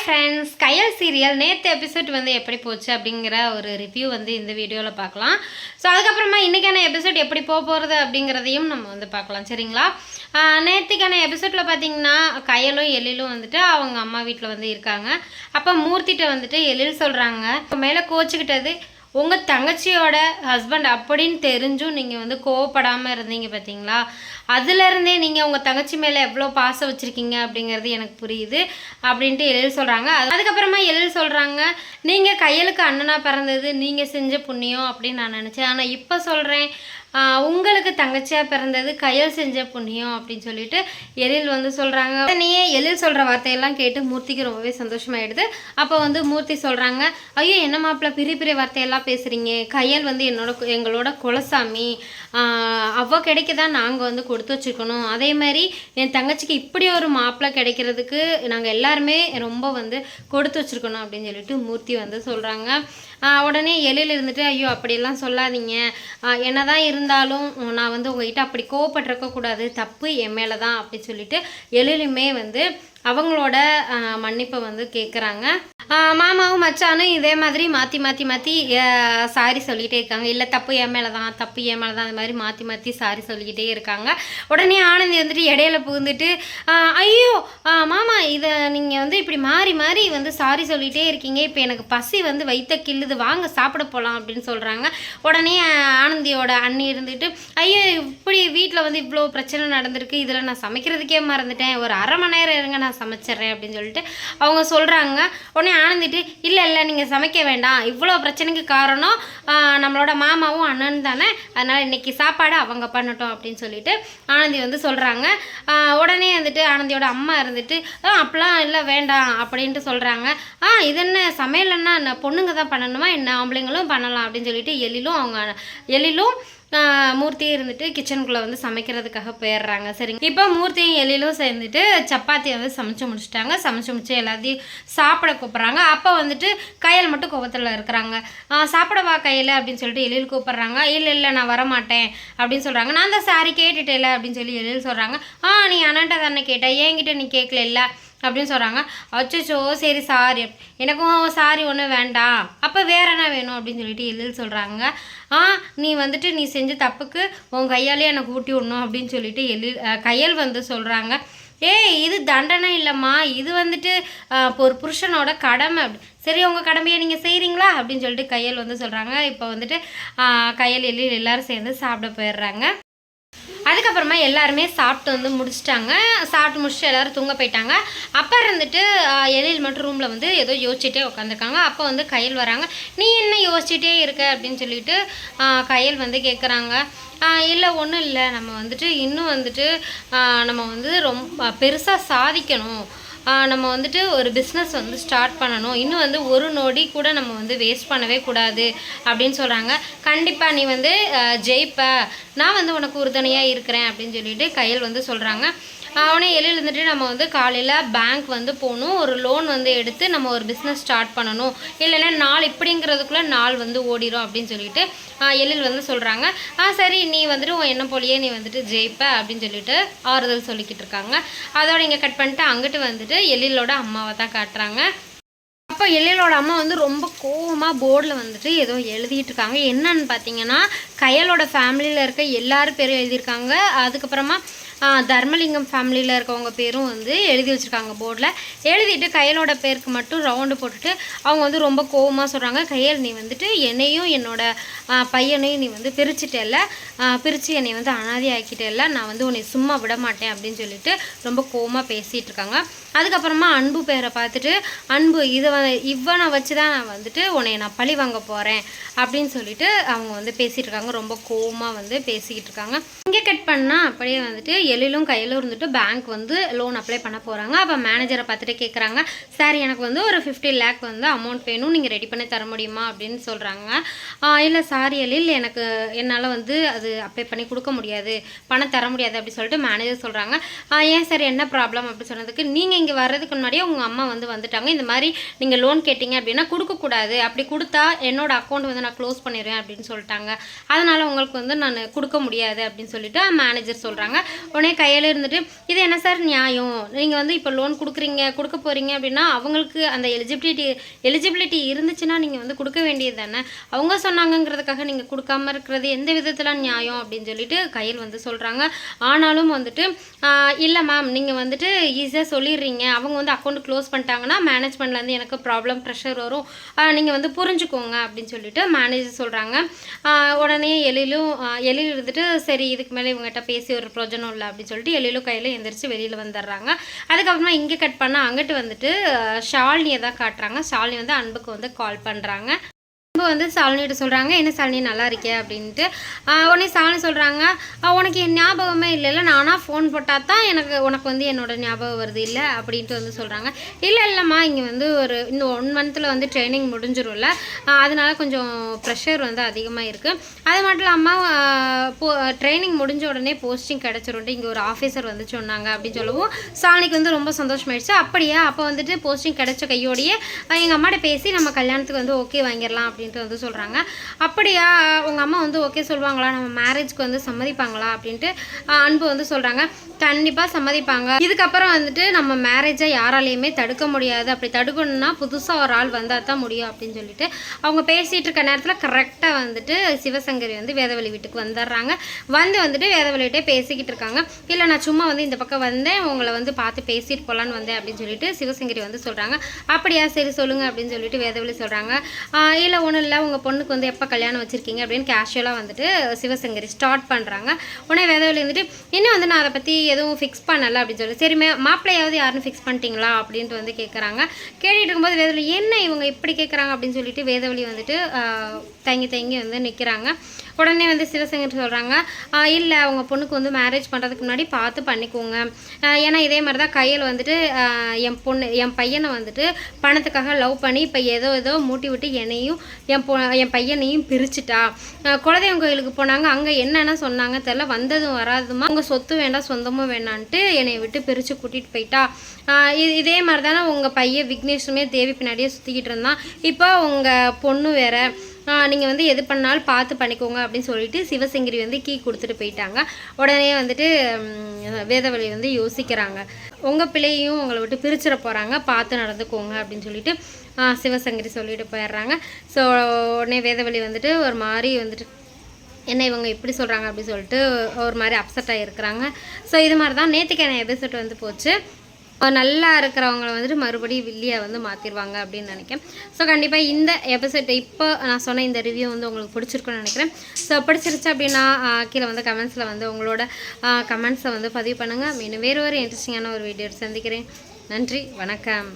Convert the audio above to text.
Friends, கயல் serial நேற்று episode வந்து எப்படி போச்சு அப்படிங்கிற ஒரு ரிவ்யூ வந்து இந்த வீடியோவில் பார்க்கலாம். ஸோ அதுக்கப்புறமா இன்றைக்கான எபிசோட் எப்படி போகிறது அப்படிங்கிறதையும் நம்ம வந்து பார்க்கலாம். சரிங்களா? நேற்றுக்கான எபிசோடில் பார்த்தீங்கன்னா கயலும் எழிலும் வந்துட்டு அவங்க அம்மா வீட்டில் வந்து இருக்காங்க. அப்போ மூர்த்திகிட்ட வந்துட்டு எழில் சொல்கிறாங்க, மேலே கோச்சிக்கிட்டது உங்கள் தங்கச்சியோட ஹஸ்பண்ட் அப்படின்னு தெரிஞ்சும் நீங்கள் வந்து கோவப்படாமல் இருந்தீங்க பார்த்தீங்களா, அதுலேருந்தே நீங்கள் உங்கள் தங்கச்சி மேலே எவ்வளோ பாசம் வச்சுருக்கீங்க அப்படிங்கிறது எனக்கு புரியுது அப்படின்ட்டு எழில் சொல்கிறாங்க. அதுக்கப்புறமா எழில் சொல்கிறாங்க, நீங்கள் கையலுக்கு அண்ணனாக பிறந்தது நீங்கள் செஞ்ச புண்ணியம் அப்படின்னு நான் நினச்சேன். ஆனால் இப்போ சொல்கிறேன், உங்களுக்கு தங்கச்சியாக பிறந்தது கையல் செஞ்ச புண்ணியம் அப்படின்னு சொல்லிட்டு எழில் வந்து சொல்கிறாங்க. உடனே எழில் சொல்கிற வார்த்தையெல்லாம் கேட்டு மூர்த்திக்கு ரொம்பவே சந்தோஷமாயிடுது. அப்போ வந்து மூர்த்தி சொல்கிறாங்க, ஐயோ என்ன மாப்பிள்ள பெரிய பெரிய வார்த்தையெல்லாம் பேசுகிறீங்க, கையல் வந்து எங்களோட குலசாமி, அவள் கிடைக்க தான் நாங்கள் வந்து கொடுத்து வச்சுக்கணும். அதே மாதிரி என் தங்கச்சிக்கு இப்படி ஒரு மாப்பிள்ளை கிடைக்கிறதுக்கு நாங்கள் எல்லாருமே ரொம்ப வந்து கொடுத்து வச்சுருக்கணும் அப்படின்னு சொல்லிட்டு மூர்த்தி வந்து சொல்கிறாங்க. உடனே எழில் இருந்துட்டு, ஐயோ அப்படியெல்லாம் சொல்லாதீங்க, என்னதான் இருந்தாலும் நான் வந்து உங்ககிட்ட அப்படி கோவப்பட்டிருக்கக்கூடாது, தப்பு என் மேலே தான் அப்படின்னு சொல்லிட்டு எழிலுமே வந்து அவங்களோட மன்னிப்பை வந்து கேட்குறாங்க. மாமாவும் மச்சானும் இதே மாதிரி மாற்றி மாற்றி மாற்றி சாரி சொல்லிகிட்டே இருக்காங்க. இல்லை தப்பு என் மேலே தான், தப்பு என் மேலே தான், அது மாதிரி மாற்றி மாற்றி சாரி சொல்லிக்கிட்டே இருக்காங்க. உடனே ஆனந்தி வந்துட்டு இடையில புகுந்துட்டு, ஐயோ மாமா இதை நீங்கள் வந்து இப்படி மாறி மாறி வந்து சாரி சொல்லிகிட்டே இருக்கீங்க, இப்போ எனக்கு பசி வந்து வயிற்ற கிள்ளுது, வாங்க சாப்பிட போகலாம் அப்படின்னு சொல்கிறாங்க. உடனே ஆனந்தியோட அண்ணி இருந்துட்டு, ஐயோ இப்படி வீட்டில் வந்து இவ்வளோ பிரச்சனை நடந்திருக்கு, இதில் நான் சமைக்கிறதுக்கே மறந்துட்டேன், ஒரு அரை மணி நேரம் இருங்க நான் சமைச்சிட்றேன் அப்படின்னு சொல்லிட்டு அவங்க சொல்கிறாங்க. உடனே ஆனந்திட்டு, இல்லை இல்லை நீங்கள் சமைக்க வேண்டாம், இவ்வளோ பிரச்சனைக்கு காரணம் நம்மளோட மாமாவும் அண்ணன் தானே, அதனால் இன்றைக்கி சாப்பாடு அவங்க பண்ணட்டும் அப்படின்னு சொல்லிட்டு ஆனந்தி வந்து சொல்கிறாங்க. உடனே வந்துட்டு ஆனந்தியோட அம்மா இருந்துட்டு, அப்படிலாம் இல்லை வேண்டாம் அப்படின்ட்டு சொல்கிறாங்க. இது என்ன சமையல்னா பொண்ணுங்க தான் பண்ணணுமா என்ன, ஆம்பளைங்களும் பண்ணலாம் அப்படின்னு சொல்லிட்டு எழிலும் மூர்த்தியும் இருந்துட்டு கிச்சனுக்குள்ளே வந்து சமைக்கிறதுக்காக போயிடுறாங்க. சரிங்க, இப்போ மூர்த்தியும் எழிலும் சேர்ந்துட்டு சப்பாத்தி வந்து சமைச்சு முடிச்சுட்டாங்க. சமைச்சு முடிச்சு எல்லாத்தையும் சாப்பிட கூப்பிட்றாங்க. அப்போ வந்துட்டு கையல் மட்டும் கோபத்தில் இருக்கிறாங்க. சாப்பிட வா கையில் அப்படின்னு சொல்லிட்டு எழில் கூப்பிட்றாங்க. இல்லை இல்லை நான் வரமாட்டேன் அப்படின்னு சொல்கிறாங்க. நான் தான் சாரி கேட்டுட்டேல அப்படின்னு சொல்லி எழில் சொல்கிறாங்க. நீ அண்ணன்ட்ட தானே கேட்டேன், என்கிட்ட நீ கேட்கல இல்லை அப்படின்னு சொல்கிறாங்க. அச்சோ சரி சாரி, எனக்கும் சாரி ஒன்றும் வேண்டாம், அப்போ வேற என்ன வேணும் அப்படின்னு சொல்லிட்டு எழில் சொல்கிறாங்க. நீ வந்துட்டு நீ செஞ்ச தப்புக்கு உன் கையாலே எனக்கு ஊட்டி விடணும் அப்படின்னு சொல்லிட்டு கையல் வந்து சொல்கிறாங்க. இது தண்டனை இல்லைம்மா, இது வந்துட்டு ஒரு புருஷனோட கடமை. சரி உங்கள் கடமையை நீங்கள் செய்கிறீங்களா அப்படின்னு சொல்லிட்டு கையல் வந்து சொல்கிறாங்க. இப்போ வந்துட்டு கையல் எழில் எல்லோரும் சேர்ந்து சாப்பிட போயிடுறாங்க. அதுக்கப்புறமா எல்லாருமே சாப்பிட்டு வந்து முடிச்சிட்டாங்க. சாப்பிட்டு முடிச்சுட்டு எல்லோரும் தூங்க போயிட்டாங்க. அப்போ இருந்துட்டு எழில் மட்டும் ரூமில் வந்து ஏதோ யோசிச்சுட்டே உட்காந்துருக்காங்க. அப்போ வந்து கையல் வராங்க. நீ என்ன யோசிச்சுட்டே இருக்க அப்படின்னு சொல்லிட்டு கையல் வந்து கேட்குறாங்க. இல்லை ஒன்றும் இல்லை, நம்ம வந்துட்டு இன்னும் வந்துட்டு நம்ம வந்து ரொம்ப பெருசாக சாதிக்கணும், நம்ம வந்துட்டு ஒரு பிஸ்னஸ் வந்து ஸ்டார்ட் பண்ணணும், இன்னும் வந்து ஒரு நொடி கூட நம்ம வந்து வேஸ்ட் பண்ணவே கூடாது அப்படின்னு சொல்கிறாங்க. கண்டிப்பாக நீ வந்து ஜெயிப்ப, நான் வந்து உனக்கு உறுதுணையாக இருக்கிறேன் அப்படின்னு சொல்லிட்டு கையல் வந்து சொல்கிறாங்க. அவனே எழில் வந்துட்டு நம்ம வந்து காலையில் பேங்க் வந்து போகணும், ஒரு லோன் வந்து எடுத்து நம்ம ஒரு பிஸ்னஸ் ஸ்டார்ட் பண்ணணும், இல்லைன்னா நாள் இப்படிங்கிறதுக்குள்ளே நாள் வந்து ஓடிடும் அப்படின்னு சொல்லிட்டு எழில் வந்து சொல்கிறாங்க. சரி நீ வந்துட்டு உன் என்ன போலியே நீ வந்துட்டு ஜெயிப்ப அப்படின்னு சொல்லிட்டு ஆறுதல் சொல்லிக்கிட்டு இருக்காங்க. அதோட இங்கே கட் பண்ணிட்டு அங்கிட்டு வந்துட்டு எழிலோட அம்மாவை தான் காட்டுறாங்க. அப்போ எழிலோட அம்மா வந்து ரொம்ப கோவமாக போர்டில் வந்துட்டு ஏதோ எழுதிட்டு இருக்காங்க. என்னன்னு பார்த்தீங்கன்னா கையலோட ஃபேமிலியில் இருக்க எல்லாரும் பேரும் எழுதியிருக்காங்க. அதுக்கப்புறமா தர்மலிங்கம் ஃபேமிலியில் இருக்கவங்க பேரும் வந்து எழுதி வச்சுருக்காங்க போர்டில். எழுதிட்டு கையலோட பேருக்கு மட்டும் ரவுண்டு போட்டுட்டு அவங்க வந்து ரொம்ப கோவமாக சொல்கிறாங்க. கையல் நீ வந்துட்டு என்னையும் என்னோட பையனையும் நீ வந்து பிரித்து என்னை வந்து அனாதை ஆக்கிட்டேல்ல, நான் வந்து உன்னை சும்மா விட மாட்டேன் அப்படின்னு சொல்லிட்டு ரொம்ப கோவமாக பேசிகிட்டு இருக்காங்க. அதுக்கப்புறமா அன்பு பேரை பார்த்துட்டு, அன்பு இவனை வச்சு தான் நான் வந்துட்டு உன்னை நான் பழி வாங்க போகிறேன் அப்படின்னு சொல்லிட்டு அவங்க வந்து பேசிகிட்டு இருக்காங்க. ரொம்ப கோவமாக வந்து பேசிக்கிட்டு இருக்காங்க. இங்கே கட் பண்ணால் அப்படியே வந்துட்டு எழிலும் கையிலும் இருந்துட்டு பேங்க் வந்து லோன் அப்ளை பண்ண போகிறாங்க. அப்போ மேனேஜரை பார்த்துட்டு கேட்குறாங்க, சார் எனக்கு வந்து ஒரு 50 lakh வந்து அமௌண்ட் வேணும், நீங்கள் ரெடி பண்ணி தர முடியுமா அப்படின்னு சொல்கிறாங்க. இல்லை சாரி எழில், என்னால் வந்து அது அப்ளை பண்ணி கொடுக்க முடியாது, பணம் தர முடியாது அப்படி சொல்லிட்டு மேனேஜர் சொல்கிறாங்க. ஏன் சார் என்ன ப்ராப்ளம் அப்படி சொன்னதுக்கு, நீங்கள் இங்கே வர்றதுக்கு முன்னாடியே உங்கள் அம்மா வந்து வந்துட்டாங்க, இந்த மாதிரி நீங்கள் லோன் கேட்டிங்க அப்படின்னா கொடுக்கக்கூடாது, அப்படி கொடுத்தா என்னோட அக்கௌண்ட் வந்து நான் க்ளோஸ் பண்ணிடுவேன் அப்படின்னு சொல்லிட்டாங்க, அதனால் உங்களுக்கு வந்து நான் கொடுக்க முடியாது அப்படின்னு சொல்லிட்டு மேனேஜர் சொல்கிறாங்க. உடனே கையில் இருந்துட்டு இது என்ன சார் நியாயம், நீங்கள் வந்து இப்போ லோன் கொடுக்க போகிறீங்க அப்படின்னா அவங்களுக்கு அந்த எலிஜிபிலிட்டி இருந்துச்சுன்னா நீங்கள் வந்து கொடுக்க வேண்டியது தானே, அவங்க சொன்னாங்கங்கிறதுக்காக நீங்கள் கொடுக்காம இருக்கிறது எந்த விதத்தில் நியாயம் அப்படின்னு சொல்லிட்டு கையில் வந்து சொல்கிறாங்க. ஆனாலும் வந்துட்டு இல்லை மேம் நீங்கள் வந்துட்டு ஈஸியாக சொல்லிடுறீங்க, அவங்க வந்து அக்கௌண்ட் க்ளோஸ் பண்ணிட்டாங்கன்னா மேனேஜ்மெண்ட்லேருந்து எனக்கு ப்ராப்ளம் ப்ரெஷர் வரும், நீங்கள் வந்து புரிஞ்சுக்கோங்க அப்படின்னு சொல்லிட்டு மேனேஜர் சொல்கிறாங்க. உடனே எழிலும் இருந்துட்டு சரி இதுக்கு மேலே இவங்ககிட்ட பேசி ஒரு பிரயோஜனம் இல்லை அப்படின்னு சொல்லிட்டு எழிலும் கையில் எந்திரிச்சு வெளியில் வந்துடுறாங்க. அதுக்கப்புறமா இங்கே கட் பண்ணால் அங்கிட்டு வந்துட்டு ஷாலினியை தான் காட்டுறாங்க. ஷாலினி வந்து அன்புக்கு வந்து கால் பண்ணுறாங்க. அன்பு வந்து ஷாலினிகிட்ட சொல்கிறாங்க என்ன ஷாலினி நல்லா இருக்கே அப்படின்ட்டு. உடனே ஷாலினி சொல்கிறாங்க உனக்கு என் ஞாபகமே இல்லைல்ல, நானாக ஃபோன் போட்டால் தான் உனக்கு வந்து என்னோடய ஞாபகம் வருது இல்லை அப்படின்ட்டு வந்து சொல்கிறாங்க. இல்லைம்மா இங்கே வந்து இந்த 1 மந்தில் வந்து ட்ரைனிங் முடிஞ்சிடும்ல, அதனால கொஞ்சம் ப்ரெஷர் வந்து அதிகமாக இருக்குது. அது மட்டும் இல்லாமல் ட்ரைனிங் முடிஞ்ச உடனே போஸ்டிங் கிடச்சிரும்ட்டு இங்கே ஒரு ஆஃபீஸர் வந்து சொன்னாங்க அப்படின்னு சொல்லவும் ஷாலினிக்கு வந்து ரொம்ப சந்தோஷமாயிடுச்சு. அப்படியா அப்போ வந்துட்டு போஸ்டிங் கிடைச்ச கையோடையே எங்கள் அம்மாட்ட பேசி நம்ம கல்யாணத்துக்கு வந்து ஓகே வாங்கிடலாம் அப்படின்னு வந்து சொல்கிறாங்க. அப்படியா உங்கள் அம்மா வந்து ஓகே சொல்லுவாங்களா, நம்ம மேரேஜ்க்கு வந்து சம்மதிப்பாங்களா அப்படின்ட்டு அன்பு வந்து சொல்கிறாங்க. கண்டிப்பாக சம்மதிப்பாங்க, இதுக்கப்புறம் வந்துட்டு நம்ம மேரேஜை யாராலையுமே தடுக்க முடியாது, அப்படி தடுக்கணும்னா புதுசாக ஒரு ஆள் வந்தால் தான் முடியும் அப்படின்னு சொல்லிட்டு அவங்க பேசிகிட்டு இருக்க நேரத்தில் கரெக்டாக வந்துட்டு சிவசங்கரி வந்து வேதவழி வீட்டுக்கு வந்துடுறாங்க. வந்துட்டு வேதவழிகிட்டே பேசிக்கிட்டு இருக்காங்க. இல்லை நான் சும்மா வந்து இந்த பக்கம் வந்தேன், உங்களை வந்து பார்த்து பேசிட்டு போகலான்னு வந்தேன் அப்படின்னு சொல்லிட்டு சிவசங்கரி வந்து சொல்கிறாங்க. அப்படியா சரி சொல்லுங்கள் அப்படின்னு சொல்லிட்டு வேதவழி சொல்கிறாங்க. இல்லை ஒன்றும் இல்லை உங்கள் பொண்ணுக்கு வந்து எப்போ கல்யாணம் வச்சுருக்கீங்க அப்படின்னு கேஷுவலாக வந்துட்டு சிவசங்கரி ஸ்டார்ட் பண்ணுறாங்க. உடனே வேதவழி வந்துட்டு இன்னும் வந்து நான் அதை பற்றி எதுவும் ஃபிக்ஸ் பண்ணலை அப்படின்னு சொல்லி சரி மாப்பிள்ளையாவது யாருன்னு ஃபிக்ஸ் பண்ணிட்டீங்களா அப்படின்ட்டு வந்து கேட்குறாங்க. கேட்டுட்டு இருக்கும்போது வேதவழி என்ன இவங்க இப்படி கேட்குறாங்க அப்படின்னு சொல்லிட்டு வேதவழி வந்துட்டு தங்கி வந்து நிற்கிறாங்க. உடனே வந்து சிவசங்கரி சொல்கிறாங்க இல்லை அவங்க பொண்ணுக்கு வந்து மேரேஜ் பண்ணுறதுக்கு முன்னாடி பார்த்து பண்ணிக்கோங்க, ஏன்னா இதே மாதிரி தான் கையில் வந்துட்டு என் பையனை வந்துட்டு பணத்துக்காக லவ் பண்ணி இப்போ ஏதோ மூட்டி விட்டு என்னையும் என் பையனையும் பிரிச்சுட்டா, குலதெய்வம் கோயிலுக்கு போனாங்க, அங்கே என்னென்ன சொன்னாங்க தெரில, வந்ததும் வராதுமா அவங்க சொத்து வேண்டாம் சொந்தமும் வேணான்ட்டு என்னை விட்டு பிரித்து கூட்டிகிட்டு போயிட்டா, இதே மாதிரி தானே உங்கள் பையன் விக்னேஷுமே தேவி பின்னாடியே சுற்றிக்கிட்டு இருந்தான், இப்போ உங்கள் பொண்ணு வேறு, நீங்கள் வந்து எது பண்ணாலும் பார்த்து பண்ணிக்கோங்க அப்படின்னு சொல்லிட்டு சிவசங்கரி வந்து கீ கொடுத்துட்டு போயிட்டாங்க. உடனே வந்துட்டு வேதவழி வந்து யோசிக்கிறாங்க, உங்கள் பிள்ளையும் உங்களை விட்டு பிரிச்சிட போகிறாங்க, பார்த்து நடந்துக்கோங்க அப்படின்னு சொல்லிட்டு சிவசங்கரி சொல்லிட்டு போயிடுறாங்க. ஸோ உடனே வேதவழி வந்துட்டு ஒரு மாதிரி வந்துட்டு என்ன இவங்க இப்படி சொல்கிறாங்க அப்படின்னு சொல்லிட்டு ஒரு மாதிரி அப்செட் ஆகிருக்கிறாங்க. ஸோ இது மாதிரி தான் நேற்றுக்கான எபிசோட் வந்து போச்சு. நல்லா இருக்கிறவங்கள வந்துட்டு மறுபடியும் வில்லியை வந்து மாற்றிடுவாங்க அப்படின்னு நினைக்கிறேன். ஸோ கண்டிப்பாக இந்த எபிசோட் இப்போ நான் சொன்ன இந்த ரிவ்யூ வந்து உங்களுக்கு பிடிச்சிருக்குன்னு நினைக்கிறேன். ஸோ பிடிச்சிருச்சு அப்படின்னா கீழே வந்து கமெண்ட்ஸில் வந்து உங்களோட கமெண்ட்ஸை வந்து பதிவு பண்ணுங்கள். மீண்டும் வேறு ஒரு இன்ட்ரெஸ்டிங்கான ஒரு வீடியோ சந்திக்கிறேன். நன்றி, வணக்கம்.